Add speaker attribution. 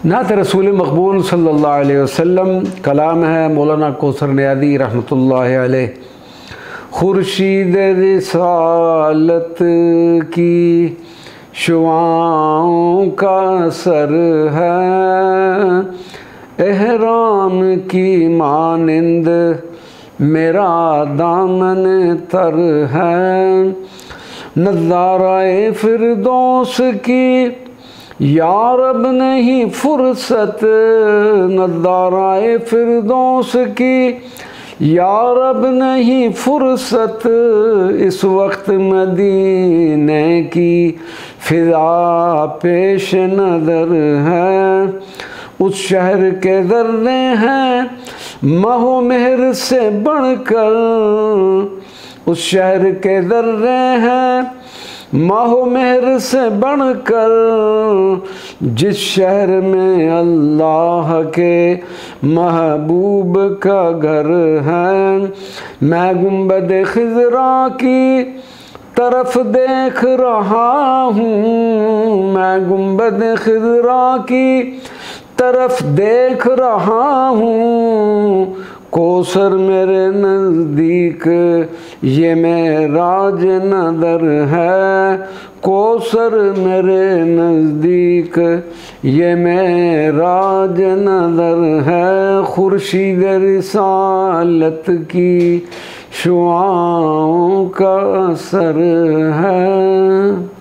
Speaker 1: नात रसूल मकबूल सल्लल्लाहु अलैहि वसल्लम कलाम है मौलाना कौसर नियाज़ी रहमतुल्लाहि अलैह। खुर्शीद रिसालत की शुआओं का सर है, एहराम की मानिंद मेरा दामन तर है। नज़ाराए फिरदौस की या रब नहीं फुर्सत, नज़ाराए फिरदौस की या रब नहीं फुर्सत। इस वक्त मदीने की फ़िज़ा पेश नज़र है, उस शहर के ज़र्रे हैं महो मेहर से बढ़कर। उस शहर के ज़र्रे हैं माहो मेहर से बढ़कर, जिस शहर में अल्लाह के महबूब का घर है। मैं गुंबद खिज़रा की तरफ देख रहा हूँ, मैं गुंबद खिज़रा की तरफ देख रहा हूँ। कौसर मेरे नज़दीक ये मेराज नदर है, कौसर मेरे नज़दीक ये मेराज नदर है। खुर्शीद रिसालत की शुआओं का असर है।